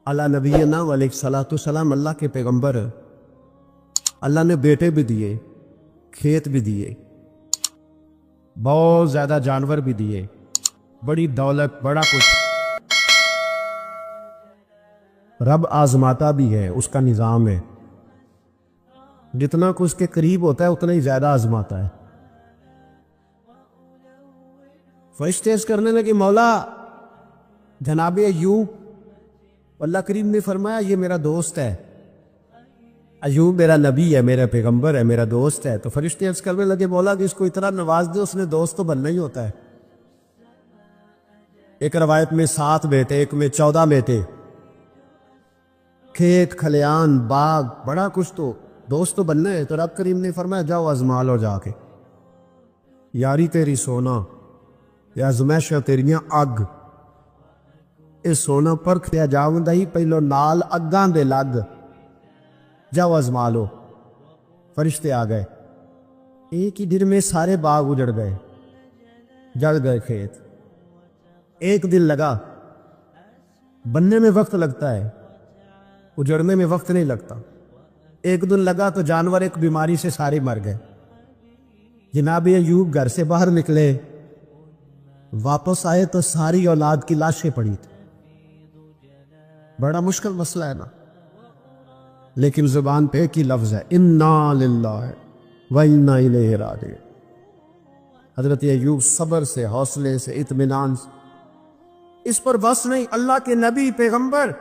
اللہ نبینا علیہ الصلوۃ والسلام اللہ کے پیغمبر، اللہ نے بیٹے بھی دیے، کھیت بھی دیے، بہت زیادہ جانور بھی دیے، بڑی دولت، بڑا کچھ۔ رب آزماتا بھی ہے، اس کا نظام ہے، جتنا کچھ کے قریب ہوتا ہے اتنا ہی زیادہ آزماتا ہے۔ فرشتے عرض کرنے لگے مولا جناب ایوب، اللہ کریم نے فرمایا یہ میرا دوست ہے، ایوب میرا نبی ہے، میرا پیغمبر ہے، میرا دوست ہے۔ تو فرشتے عرض کرنے لگے مولا کہ اس کو اتنا نواز دے، اس نے دوست تو بننا ہی ہوتا ہے۔ ایک روایت میں 7 بیٹے، ایک میں 14 بیٹے، کھیت کھلیان باغ بڑا کچھ، تو دوست تو بننا ہے۔ تو رب کریم نے فرمایا جاؤ آزما لو جا کے، یاری تیری سونا یا آزمائش تیریاں اگ، اے سونا پرکھ دیا جاؤں ہی پہلو نال اگاں دے لگ، جاؤ آزما لو۔ فرشتے آ گئے، ایک ہی دن میں سارے باغ اجڑ گئے، جڑ گئے کھیت۔ ایک دن لگا، بننے میں وقت لگتا ہے، اجڑنے میں وقت نہیں لگتا۔ ایک دن لگا تو جانور ایک بیماری سے سارے مر گئے۔ جناب ایوب گھر سے باہر نکلے، واپس آئے تو ساری اولاد کی لاشیں پڑی تھی۔ بڑا مشکل مسئلہ ہے نا، لیکن زبان پہ ایک ہی لفظ ہے، انا للہ و انا الیہ راجعون۔ حضرت ایوب صبر سے، حوصلے سے، اطمینان سے، اس پر بس نہیں، اللہ کے نبی پیغمبر،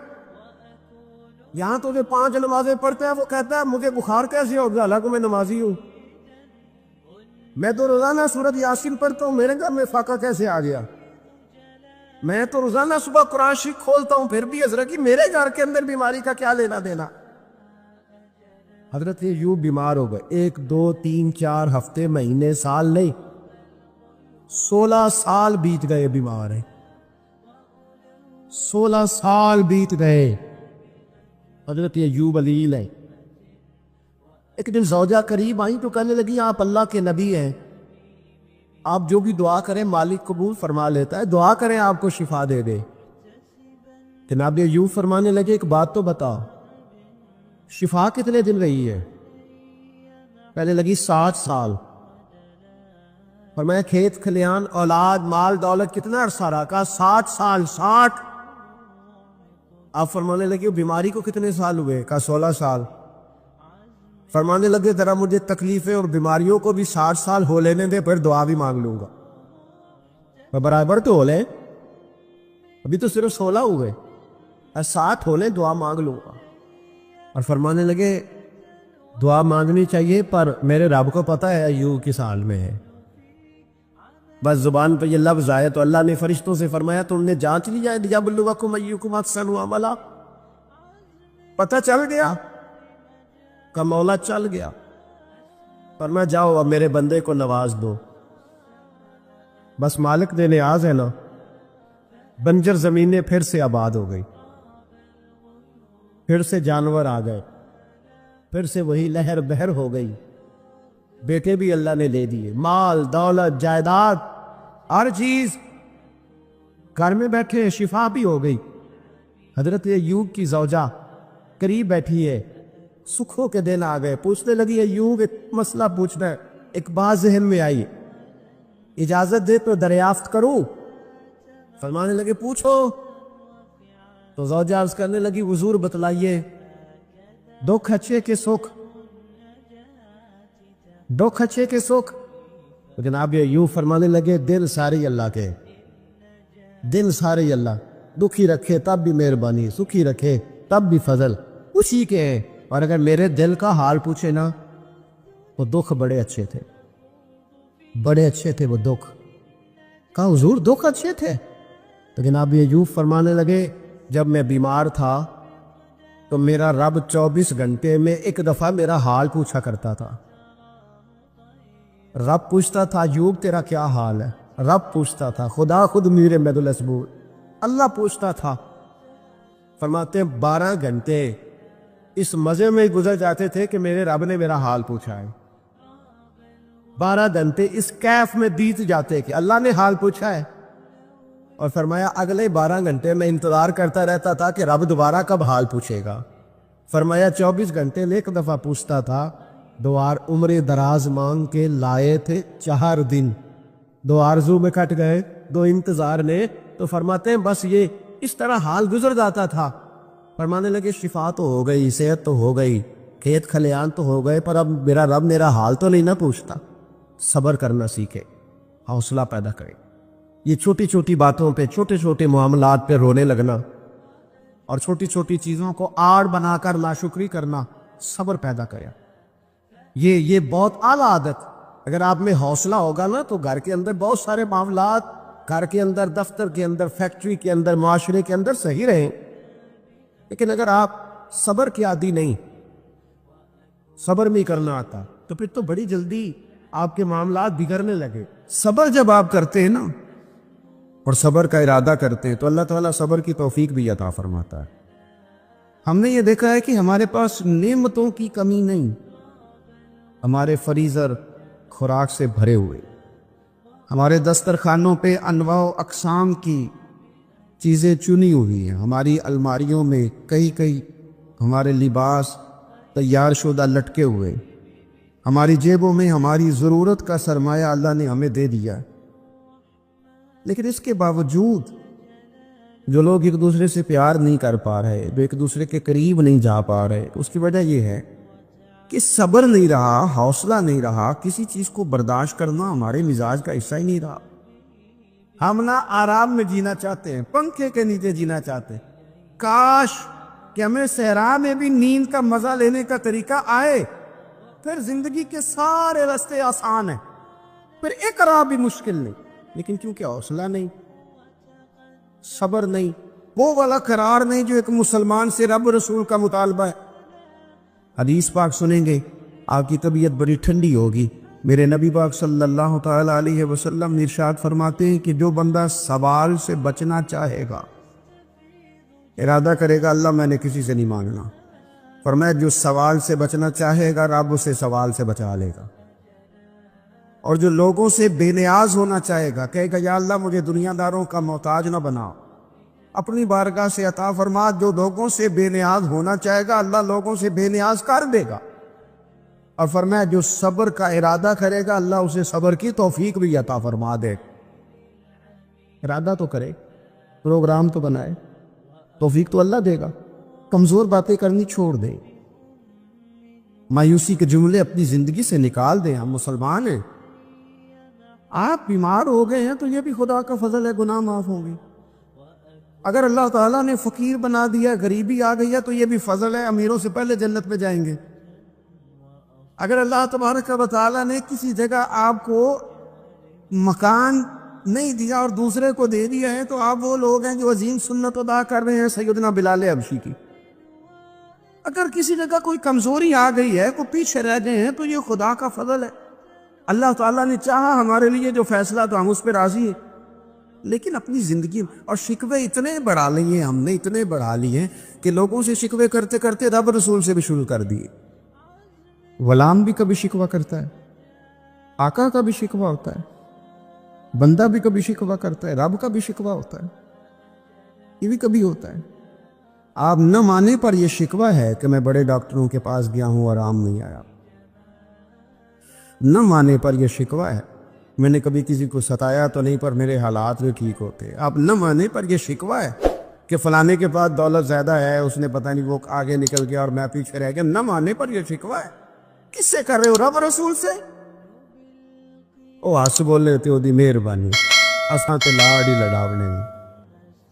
یہاں تو جو 5 نمازیں پڑھتا ہے وہ کہتا ہے مجھے بخار کیسے ہو گیا، حالانکہ میں نمازی ہوں، میں تو روزانہ سورۃ یاسین پڑھتا ہوں، میرے گھر میں فاقہ کیسے آ گیا، میں تو روزانہ صبح قرآن شریف کھولتا ہوں، پھر بھی حضرت کی میرے گھر کے اندر بیماری کا کیا لینا دینا۔ حضرت ایوب بیمار ہو گئے، 1 2 3 4 ہفتے، مہینے، سال نہیں، 16 سال بیت گئے بیمار ہیں، 16 سال بیت گئے۔ حضرت ایوب علیل ہے۔ ایک دن زوجہ قریب آئی تو کہنے لگی آپ اللہ کے نبی ہیں، آپ جو بھی دعا کریں مالک قبول فرما لیتا ہے، دعا کریں آپ کو شفا دے دے۔ جناب ایوب فرمانے لگے ایک بات تو بتاؤ، شفا کتنے دن رہی ہے؟ پہلے لگی 60 سال۔ فرمایا کھیت کھلیان اولاد مال دولت کتنا عرصہ رہا؟ کہا 60 سال۔ 60؟ آپ فرمانے لگے بیماری کو کتنے سال ہوئے؟ کہا 16 سال۔ فرمانے لگے ذرا مجھے تکلیفیں اور بیماریوں کو بھی 60 سال ہو لینے دے، پھر دعا بھی مانگ لوں گا۔ برابر تو ہو لیں، ابھی تو صرف 16 ہوئے، 60 ہو لیں دعا مانگ لوں گا۔ اور فرمانے لگے دعا مانگنی چاہیے پر میرے رب کو پتہ ہے ایوب کس حال میں ہے، بس زبان پہ یہ لفظ آئے تو اللہ نے فرشتوں سے فرمایا تم نے جانچ لیا ہے لیبلوکم ایکم احسن عملا، پتہ چل گیا؟ کا مولا چل گیا۔ فرمایا جاؤ اب میرے بندے کو نواز دو، بس مالک نے نیاز ہے نا۔ بنجر زمینیں پھر سے آباد ہو گئی، پھر سے جانور آ گئے، پھر سے وہی لہر بہر ہو گئی، بیٹے بھی اللہ نے لے دیے، مال دولت جائیداد ہر چیز، گھر میں بیٹھے شفا بھی ہو گئی۔ حضرت ایوب کی زوجہ قریب بیٹھی ہے، سکھوں کے دن آ گئے، پوچھنے لگی ایوب ایک مسئلہ پوچھنا ہے، ایک بات ذہن میں آئی، اجازت دے تو دریافت کروں؟ فرمانے لگے پوچھو۔ تو زوجہ عرض کرنے لگی حضور بتلائیے، دکھ اچھے کے سکھ، دکھ اچھے کے سکھ۔ تو جناب ایوب فرمانے لگے دل سارے اللہ کے، دل سارے اللہ، دکھی رکھے تب بھی مہربانی، سکھی رکھے تب بھی فضل اسی کے ہیں، اور اگر میرے دل کا حال پوچھے نا وہ دکھ بڑے اچھے تھے، بڑے اچھے تھے وہ دکھ۔ کہا حضور دکھ اچھے تھے؟ تو جناب ایوب فرمانے لگے جب میں بیمار تھا تو میرا رب 24 گھنٹے میں ایک دفعہ میرا حال پوچھا کرتا تھا۔ رب پوچھتا تھا ایوب تیرا کیا حال ہے، رب پوچھتا تھا، خدا خود میر مد الاسبور، اللہ پوچھتا تھا۔ فرماتے 12 گھنٹے اس مزے میں گزر جاتے تھے کہ میرے رب نے میرا حال پوچھا ہے، 12 گھنٹے اس کیف میں بیت جاتے کہ اللہ نے حال پوچھا ہے۔ اور فرمایا اگلے 12 گھنٹے میں انتظار کرتا رہتا تھا کہ رب دوبارہ کب حال پوچھے گا. فرمایا 24 گھنٹے میں ایک دفعہ پوچھتا تھا. 2 عمر دراز مانگ کے لائے تھے 4 دن، 2 آرزو میں کٹ گئے، 2 انتظار نے. تو فرماتے ہیں بس یہ اس طرح حال گزر جاتا تھا. فرمانے لگے شفا تو ہو گئی، صحت تو ہو گئی، کھیت کھلیان تو ہو گئے، پر اب میرا رب میرا حال تو نہیں نہ پوچھتا. صبر کرنا سیکھے، حوصلہ پیدا کرے. یہ چھوٹی چھوٹی باتوں پہ، چھوٹے چھوٹے معاملات پہ رونے لگنا اور چھوٹی چھوٹی چیزوں کو آڑ بنا کر ناشکری کرنا صبر پیدا کرے. یہ بہت اعلیٰ عادت. اگر آپ میں حوصلہ ہوگا نا تو گھر کے اندر بہت سارے معاملات، گھر کے اندر، دفتر کے اندر، فیکٹری کے اندر، معاشرے کے اندر صحیح رہیں. لیکن اگر آپ صبر کی عادی نہیں، صبر نہیں کرنا آتا، تو پھر تو بڑی جلدی آپ کے معاملات بگڑنے لگے. صبر جب آپ کرتے ہیں نا اور صبر کا ارادہ کرتے ہیں تو اللہ تعالیٰ صبر کی توفیق بھی عطا فرماتا ہے. ہم نے یہ دیکھا ہے کہ ہمارے پاس نعمتوں کی کمی نہیں، ہمارے فریزر خوراک سے بھرے ہوئے، ہمارے دسترخوانوں پہ انواع و اقسام کی چیزیں چنی ہوئی ہیں، ہماری الماریوں میں کئی ہمارے لباس تیار شدہ لٹکے ہوئے، ہماری جیبوں میں ہماری ضرورت کا سرمایہ اللہ نے ہمیں دے دیا. لیکن اس کے باوجود جو لوگ ایک دوسرے سے پیار نہیں کر پا رہے، جو ایک دوسرے کے قریب نہیں جا پا رہے، اس کی وجہ یہ ہے کہ صبر نہیں رہا، حوصلہ نہیں رہا، کسی چیز کو برداشت کرنا ہمارے مزاج کا حصہ ہی نہیں رہا. ہم نہ آرام میں جینا چاہتے ہیں، پنکھے کے نیچے جینا چاہتے ہیں. کاش کہ ہمیں صحرا میں بھی نیند کا مزہ لینے کا طریقہ آئے، پھر زندگی کے سارے راستے آسان ہیں، پھر ایک راہ بھی مشکل نہیں. لیکن کیونکہ حوصلہ نہیں، صبر نہیں، وہ والا قرار نہیں جو ایک مسلمان سے رب رسول کا مطالبہ ہے. حدیث پاک سنیں گے، آپ کی طبیعت بڑی ٹھنڈی ہوگی. میرے نبی پاک صلی اللہ تعالی علیہ وسلم ارشاد فرماتے ہیں کہ جو بندہ سوال سے بچنا چاہے گا، ارادہ کرے گا اللہ میں نے کسی سے نہیں مانگنا، فرمایا جو سوال سے بچنا چاہے گا رب اسے سوال سے بچا لے گا. اور جو لوگوں سے بے نیاز ہونا چاہے گا، کہے گا یا اللہ مجھے دنیا داروں کا محتاج نہ بنا، اپنی بارگاہ سے عطا فرما. جو لوگوں سے بے نیاز ہونا چاہے گا اللہ لوگوں سے بے نیاز کر دے گا. اور فرمایا جو صبر کا ارادہ کرے گا اللہ اسے صبر کی توفیق بھی عطا فرما دے. ارادہ تو کرے، پروگرام تو بنائے، توفیق تو اللہ دے گا. کمزور باتیں کرنی چھوڑ دے، مایوسی کے جملے اپنی زندگی سے نکال دیں. ہم مسلمان ہیں. آپ بیمار ہو گئے ہیں تو یہ بھی خدا کا فضل ہے، گناہ معاف ہوں گے. اگر اللہ تعالیٰ نے فقیر بنا دیا، غریبی آ گئی ہے تو یہ بھی فضل ہے، امیروں سے پہلے جنت میں جائیں گے. اگر اللہ تبارک و تعالیٰ نے کسی جگہ آپ کو مکان نہیں دیا اور دوسرے کو دے دیا ہے تو آپ وہ لوگ ہیں جو عظیم سنت ادا کر رہے ہیں سیدنا بلال حبشی کی. اگر کسی جگہ کوئی کمزوری آ گئی ہے، کوئی پیچھے رہ گئے ہیں تو یہ خدا کا فضل ہے. اللہ تعالیٰ نے چاہا ہمارے لیے جو فیصلہ تو ہم اس پہ راضی ہیں. لیکن اپنی زندگی اور شکوے اتنے بڑھا لیے، ہم نے اتنے بڑھا لیے کہ لوگوں سے شکوے کرتے کرتے رب رسول سے بھی شروع کر دیے. غلام بھی کبھی شکوہ کرتا ہے، آقا کا بھی شکوہ ہوتا ہے، بندہ بھی کبھی شکوہ کرتا ہے، رب کا بھی شکوہ ہوتا ہے، یہ بھی کبھی ہوتا ہے. آپ نہ مانے پر یہ شکوہ ہے کہ میں بڑے ڈاکٹروں کے پاس گیا ہوں آرام نہیں آیا. نہ مانے پر یہ شکوہ ہے میں نے کبھی کسی کو ستایا تو نہیں پر میرے حالات بھی ٹھیک ہوتے. آپ نہ مانے پر یہ شکوہ ہے کہ فلانے کے پاس دولت زیادہ ہے، اس نے پتہ نہیں وہ آگے نکل گیا اور میں پیچھے رہ گیا. نہ مانے پر یہ شکوہ ہے. کس سے کر رہے ہو؟ رب رسول سے. او ہس بول رہے ہو دی مہربانی اساں تے لاڑ ہی لڑاونے.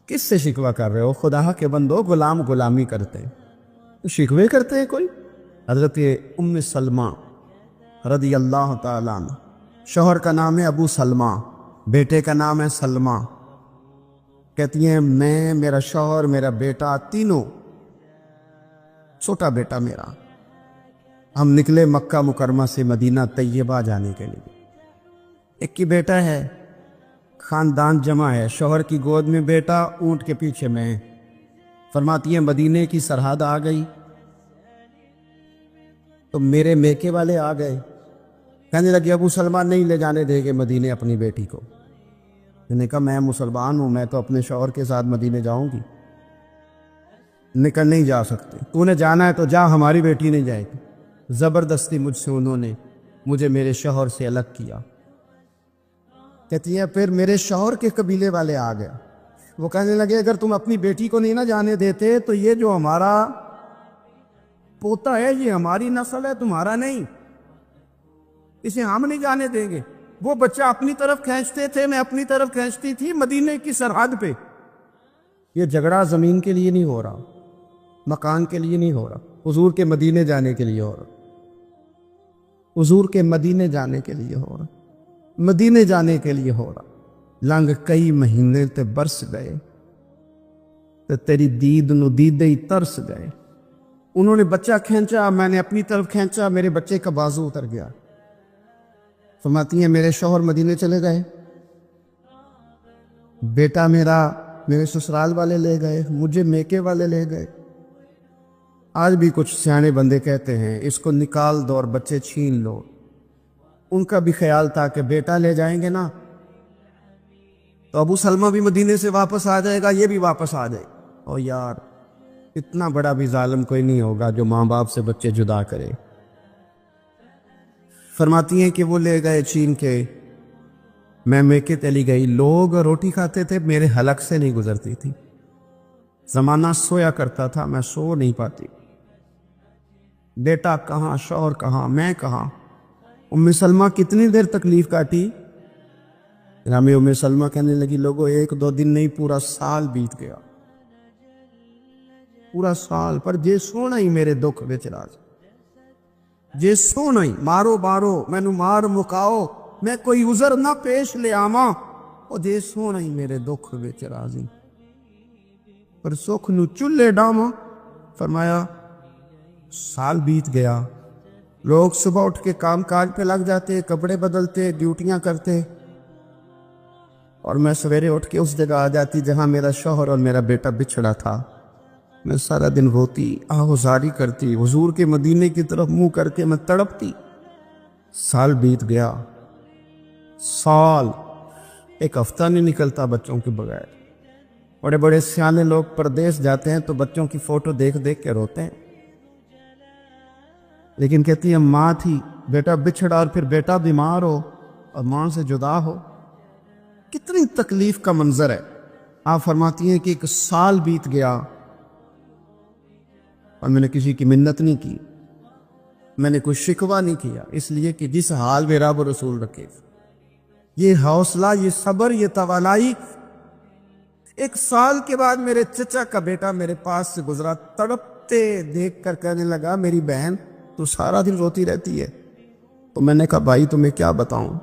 کس سے شکوہ کر رہے ہو؟ خدا کے بندو، غلام غلامی کرتے ہیں، شکوے کرتے ہیں کوئی. حضرت ام سلمہ رضی اللہ تعالیٰ عنہ، شوہر کا نام ہے ابو سلمہ، بیٹے کا نام ہے سلمہ. کہتی ہیں میں، میرا شوہر، میرا بیٹا، تینوں، چھوٹا بیٹا میرا، ہم نکلے مکہ مکرمہ سے مدینہ طیبہ جانے کے لیے. ایک کی بیٹا ہے، خاندان جمع ہے، شوہر کی گود میں بیٹا، اونٹ کے پیچھے میں. فرماتی ہیں مدینے کی سرحد آ گئی تو میرے میکے والے آ گئے، کہنے لگے ابو سلمہ نہیں لے جانے دے گے مدینے اپنی بیٹی کو. میں نے کہا میں مسلمان ہوں، میں تو اپنے شوہر کے ساتھ مدینے جاؤں گی۔ نکل نہیں جا سکتے، تو نے جانا ہے تو جا، ہماری بیٹی نہیں جائے گی۔ زبردستی مجھ سے انہوں نے مجھے میرے شوہر سے الگ کیا۔ کہتی ہے پھر میرے شوہر کے قبیلے والے آ گئے، وہ کہنے لگے اگر تم اپنی بیٹی کو نہیں نہ جانے دیتے تو یہ جو ہمارا پوتا ہے یہ ہماری نسل ہے، تمہارا نہیں، اسے ہم نہیں جانے دیں گے۔ وہ بچہ اپنی طرف کھینچتے تھے، میں اپنی طرف کھینچتی تھی، مدینے کی سرحد پہ۔ یہ جھگڑا زمین کے لیے نہیں ہو رہا، مکان کے لیے نہیں ہو رہا، حضور کے مدینے جانے کے لیے ہو رہا، حضور کے مدینے جانے کے لیے ہو رہا، مدینے جانے کے لیے ہو رہا۔ لنگ کئی مہینے تے برس گئے تے تیری دید نو دیدے ہی ترس گئے۔ انہوں نے بچہ کھینچا، میں نے اپنی طرف کھینچا، میرے بچے کا بازو اتر گیا۔ فرماتی ہیں میرے شوہر مدینے چلے گئے، بیٹا میرا میرے سسرال والے لے گئے، مجھے میکے والے لے گئے۔ آج بھی کچھ سیانے بندے کہتے ہیں اس کو نکال دو اور بچے چھین لو۔ ان کا بھی خیال تھا کہ بیٹا لے جائیں گے نا تو ابو سلمہ بھی مدینے سے واپس آ جائے گا، یہ بھی واپس آ جائے۔ اور یار اتنا بڑا بھی ظالم کوئی نہیں ہوگا جو ماں باپ سے بچے جدا کرے۔ فرماتی ہیں کہ وہ لے گئے چھین کے، میں میکے چلی گئی۔ لوگ روٹی کھاتے تھے، میرے حلق سے نہیں گزرتی تھی۔ زمانہ سویا کرتا تھا، میں سو نہیں پاتی۔ بیٹا کہاں، شوہر کہاں، میں کہاں۔ ام سلمہ کتنی دیر تکلیف کاٹی؟ ہمیں ام سلمہ کہنے لگی لوگوں ایک دو دن نہیں، پورا سال بیت گیا، پورا سال۔ پر جے سونا ہی میرے دکھ وچ راز، جے سونا ہی مارو بارو مینو مار مکاؤ، میں کوئی عذر نہ پیش لے آواں، او جے سونا ہی میرے دکھ وچ راضی، پر سکھ نو چولہے ڈاواں۔ فرمایا سال بیت گیا، لوگ صبح اٹھ کے کام کاج پہ لگ جاتے، کپڑے بدلتے، ڈیوٹیاں کرتے، اور میں سویرے اٹھ کے اس جگہ آ جاتی جہاں میرا شوہر اور میرا بیٹا بچھڑا تھا۔ میں سارا دن روتی، آہوزاری کرتی، حضور کے مدینے کی طرف منہ کر کے میں تڑپتی۔ سال بیت گیا، سال، ایک ہفتہ نہیں نکلتا بچوں کے بغیر۔ بڑے بڑے سیانے لوگ پردیس جاتے ہیں تو بچوں کی فوٹو دیکھ دیکھ کے روتے ہیں، لیکن کہتی ہے ماں تھی، بیٹا بچھڑا اور پھر بیٹا بیمار ہو اور ماں سے جدا ہو، کتنی تکلیف کا منظر ہے۔ آپ فرماتی ہیں کہ ایک سال بیت گیا اور میں نے کسی کی منت نہیں کی، میں نے کوئی شکوہ نہیں کیا، اس لیے کہ جس حال میں رب رسول رکھے۔ یہ حوصلہ، یہ صبر، یہ توانائی۔ ایک سال کے بعد میرے چچا کا بیٹا میرے پاس سے گزرا، تڑپتے دیکھ کر کہنے لگا میری بہن تو سارا دن روتی رہتی ہے۔ تو میں نے کہا بھائی تمہیں کیا بتاؤں،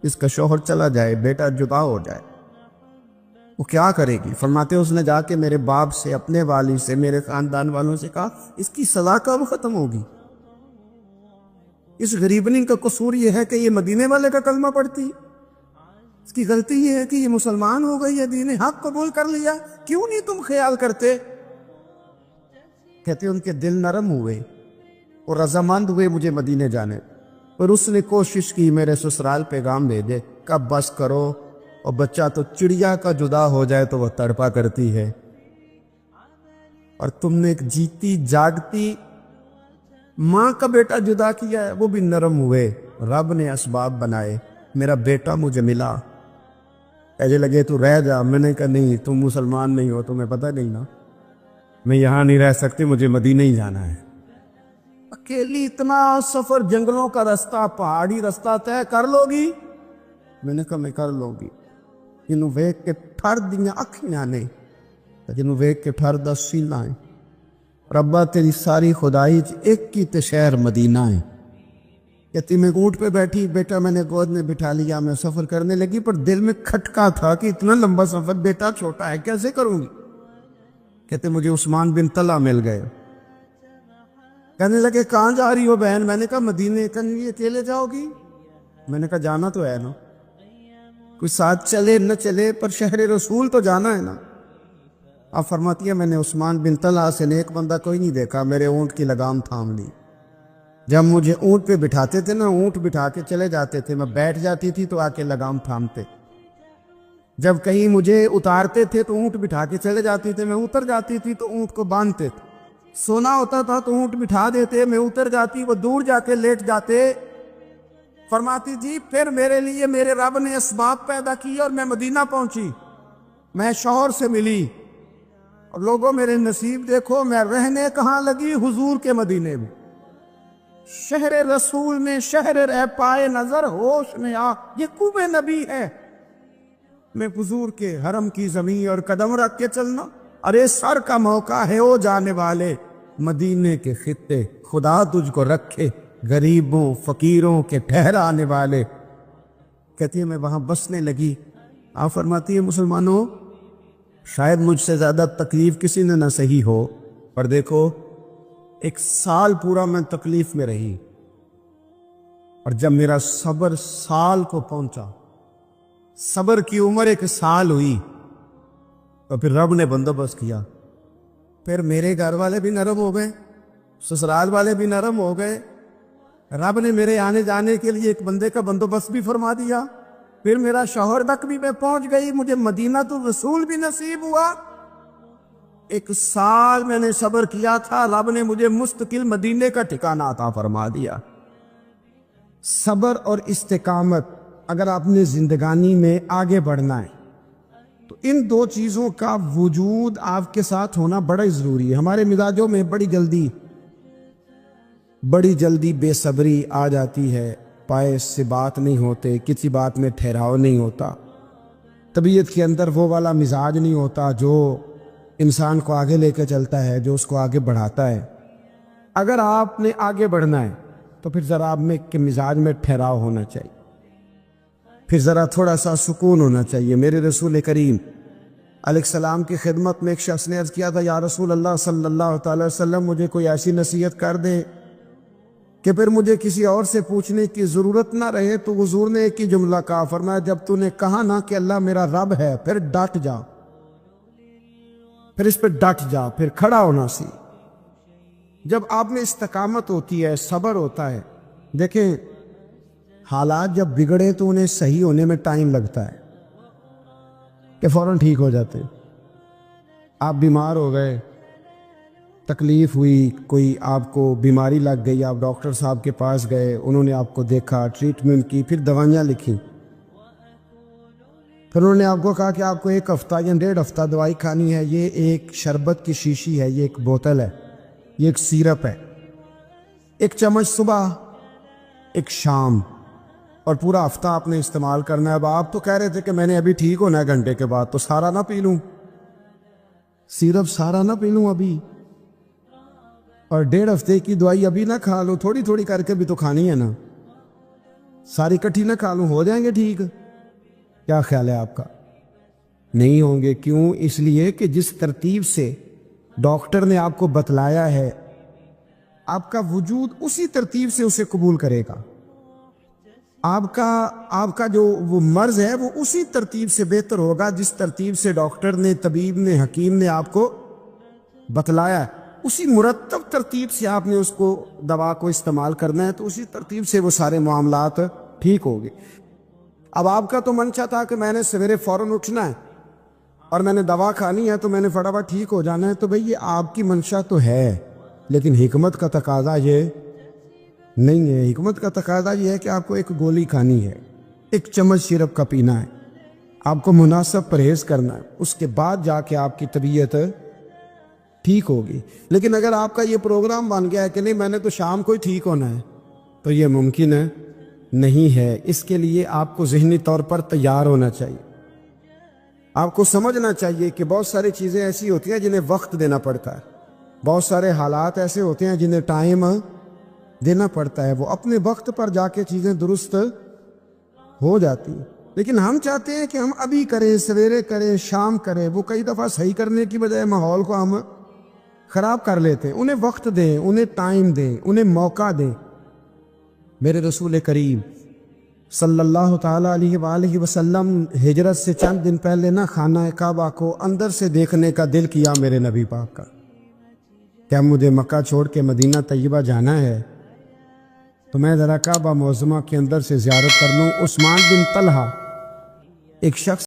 اس کا شوہر چلا جائے، بیٹا جدا ہو جائے، وہ کیا کرے گی؟ فرماتے اس نے جا کے میرے باپ سے، اپنے والد سے، میرے خاندان والوں سے کہا اس کی سزا کب ختم ہوگی؟ اس غریبنی کا قصور یہ ہے کہ یہ مدینے والے کا کلمہ پڑھتی، اس کی غلطی یہ ہے کہ یہ مسلمان ہو گئی ہے، دین حق قبول کر لیا، کیوں نہیں تم خیال کرتے؟ کہتے ان کے دل نرم ہوئے اور رضامند ہوئے مجھے مدینے جانے، پر اس نے کوشش کی میرے سسرال پیغام دے دے، کب بس کرو، اور بچہ تو چڑیا کا جدا ہو جائے تو وہ تڑپا کرتی ہے، اور تم نے ایک جیتی جاگتی ماں کا بیٹا جدا کیا ہے۔ وہ بھی نرم ہوئے، رب نے اسباب بنائے، میرا بیٹا مجھے ملا۔ ایسے لگے تو رہ جا، میں نے کہا نہیں، تم مسلمان نہیں ہو، تمہیں پتہ نہیں نا، میں یہاں نہیں رہ سکتی، مجھے مدینہ ہی جانا ہے۔ اکیلی اتنا سفر، جنگلوں کا رستہ، پہاڑی رستہ طے کر لو گی؟ میں نے کہا میں کر لوں گی۔ جنوں ویک کے ٹھر دیاں اکھیاں نے، جنوں ویک کے ٹھر دا سینہ ہے۔ ربا تیری ساری خدائی ایک کی تے شہر مدینہ ہے۔ کہتی میں اونٹ پہ بیٹھی، بیٹا میں نے گود میں بٹھا لیا، میں سفر کرنے لگی، پر دل میں کھٹکا تھا کہ اتنا لمبا سفر، بیٹا چھوٹا ہے، کیسے کروں گی؟ کہتے مجھے عثمان بن طلحہ مل گئے، کہنے لگے کہاں جا رہی ہو بہن؟ میں نے کہا مدینے۔ کہنے لگے اکیلے جاؤ گی؟ میں نے کہا جانا تو ہے نا، کوئی ساتھ چلے نہ چلے پر شہر رسول تو جانا ہے نا۔ آپ فرماتی ہے میں نے عثمان بن طلحہ سے نیک بندہ کوئی نہیں دیکھا، میرے اونٹ کی لگام تھام لی۔ جب مجھے اونٹ پہ بٹھاتے تھے نا، اونٹ بٹھا کے چلے جاتے تھے، میں بیٹھ جاتی تھی تو آ کے لگام تھامتے، جب کہیں مجھے اتارتے تھے تو اونٹ بٹھا کے چلے جاتے تھے، میں اتر جاتی تھی تو اونٹ کو باندھتے تھے۔ سونا ہوتا تھا تو اونٹ بٹھا دیتے، میں اتر جاتی، وہ دور جا کے لیٹ جاتے۔ فرماتی جی پھر میرے لیے میرے رب نے اسباب پیدا کی اور میں مدینہ پہنچی، میں شوہر سے ملی، اور لوگوں میرے نصیب دیکھو، میں رہنے کہاں لگی؟ حضور کے مدینے میں، شہر رسول میں، شہر رہ پائے نظر ہوش میں آ، یہ کوب نبی ہے۔ میں حضور کے حرم کی زمین اور قدم رکھ کے چلنا، ارے سر کا موقع ہے او جانے والے مدینے کے خطے، خدا تجھ کو رکھے غریبوں فقیروں کے ٹھہرانے والے۔ کہتی ہے میں وہاں بسنے لگی۔ آپ فرماتی ہے مسلمانوں شاید مجھ سے زیادہ تکلیف کسی نے نہ سہی ہو، پر دیکھو 1 سال پورا میں تکلیف میں رہی، اور جب میرا صبر سال کو پہنچا، صبر کی عمر 1 سال ہوئی، تو پھر رب نے بندوبست کیا، پھر میرے گھر والے بھی نرم ہو گئے، سسرال والے بھی نرم ہو گئے، رب نے میرے آنے جانے کے لیے ایک بندے کا بندوبست بھی فرما دیا، پھر میرا شوہر تک بھی میں پہنچ گئی، مجھے مدینہ تو رسول بھی نصیب ہوا۔ 1 سال میں نے صبر کیا تھا، رب نے مجھے مستقل مدینے کا ٹھکانہ عطا فرما دیا۔ صبر اور استقامت، اگر آپ نے زندگانی میں آگے بڑھنا ہے تو ان 2 چیزوں کا وجود آپ کے ساتھ ہونا بڑا ضروری ہے۔ ہمارے مزاجوں میں بڑی جلدی بے صبری آ جاتی ہے، پائے سے بات نہیں ہوتے، کسی بات میں ٹھہراؤ نہیں ہوتا، طبیعت کے اندر وہ والا مزاج نہیں ہوتا جو انسان کو آگے لے کے چلتا ہے، جو اس کو آگے بڑھاتا ہے۔ اگر آپ نے آگے بڑھنا ہے تو پھر ذرا آپ میں کے مزاج میں ٹھہراؤ ہونا چاہیے، پھر ذرا تھوڑا سا سکون ہونا چاہیے۔ میرے رسول کریم علیہ السلام کی خدمت میں ایک شخص نے عرض کیا تھا، یا رسول اللہ صلی اللہ تعالی وسلم مجھے کوئی ایسی نصیحت کر دے کہ پھر مجھے کسی اور سے پوچھنے کی ضرورت نہ رہے۔ تو حضور نے ایک ہی جملہ کہا، فرمایا جب تو نے کہا نا کہ اللہ میرا رب ہے، پھر ڈٹ جا، پھر اس پہ ڈٹ جا، پھر کھڑا ہونا سی۔ جب آپ میں استقامت ہوتی ہے، صبر ہوتا ہے، دیکھیں حالات جب بگڑے تو انہیں صحیح ہونے میں ٹائم لگتا ہے کہ فوراً ٹھیک ہو جاتے ہیں۔ آپ بیمار ہو گئے، تکلیف ہوئی، کوئی آپ کو بیماری لگ گئی، آپ ڈاکٹر صاحب کے پاس گئے، انہوں نے آپ کو دیکھا، ٹریٹمنٹ کی، پھر دوائیاں لکھی، پھر انہوں نے آپ کو کہا کہ آپ کو 1 ہفتہ یا 1.5 ہفتہ دوائی کھانی ہے، یہ ایک شربت کی شیشی ہے، یہ ایک بوتل ہے، یہ ایک سیرپ ہے، 1 چمچ صبح 1 شام، اور پورا ہفتہ آپ نے استعمال کرنا ہے۔ اب آپ تو کہہ رہے تھے کہ میں نے ابھی ٹھیک ہونا ہے گھنٹے کے بعد، تو سارا نہ پی لوں سیرپ، سارا نہ پی لوں ابھی، اور 1.5 ہفتے کی دوائی ابھی نہ کھا لوں، تھوڑی تھوڑی کر کے بھی تو کھانی ہے نا، ساری کٹھی نہ کھا لوں، ہو جائیں گے ٹھیک؟ کیا خیال ہے آپ کا؟ نہیں ہوں گے۔ کیوں؟ اس لیے کہ جس ترتیب سے ڈاکٹر نے آپ کو بتلایا ہے، آپ کا وجود اسی ترتیب سے اسے قبول کرے گا، آپ کا جو وہ مرض ہے وہ اسی ترتیب سے بہتر ہوگا جس ترتیب سے ڈاکٹر نے، طبیب نے، حکیم نے آپ کو بتلایا ہے، اسی مرتب ترتیب سے آپ نے اس کو دوا کو استعمال کرنا ہے، تو اسی ترتیب سے وہ سارے معاملات ٹھیک ہو گئے۔ اب آپ کا تو منشا تھا کہ میں نے سویرے فوراً اٹھنا ہے اور میں نے دوا کھانی ہے تو میں نے فٹافٹ ٹھیک ہو جانا ہے، تو بھئی یہ آپ کی منشا تو ہے، لیکن حکمت کا تقاضا یہ نہیں ہے۔ حکمت کا تقاضا یہ ہے کہ آپ کو 1 گولی کھانی ہے، 1 چمچ سیرپ کا پینا ہے، آپ کو مناسب پرہیز کرنا ہے، اس کے بعد جا کے آپ کی طبیعت ٹھیک ہوگی۔ لیکن اگر آپ کا یہ پروگرام بن گیا ہے کہ نہیں میں نے تو شام کو ہی ٹھیک ہونا ہے، تو یہ ممکن ہے نہیں ہے۔ اس کے لیے آپ کو ذہنی طور پر تیار ہونا چاہیے، آپ کو سمجھنا چاہیے کہ بہت ساری چیزیں ایسی ہوتی ہیں جنہیں وقت دینا پڑتا ہے، بہت سارے حالات ایسے ہوتے ہیں جنہیں ٹائم دینا پڑتا ہے، وہ اپنے وقت پر جا کے چیزیں درست ہو جاتی ہیں۔ لیکن ہم چاہتے ہیں کہ ہم ابھی کریں، سویرے کریں، شام کریں، وہ کئی دفعہ صحیح کرنے کی بجائے ماحول کو ہم خراب کر لیتے ہیں۔ انہیں وقت دیں، انہیں ٹائم دیں، انہیں موقع دیں۔ میرے رسول کریم صلی اللہ تعالیٰ علیہ وآلہ وسلم ہجرت سے چند دن پہلے نہ خانہ کعبہ کو اندر سے دیکھنے کا دل کیا میرے نبی پاک کا، کیا مجھے مکہ چھوڑ کے مدینہ طیبہ جانا ہے تو میں ذرا کعبہ معظمہ کے اندر سے زیارت کر لوں۔ عثمان بن طلحہ ایک شخص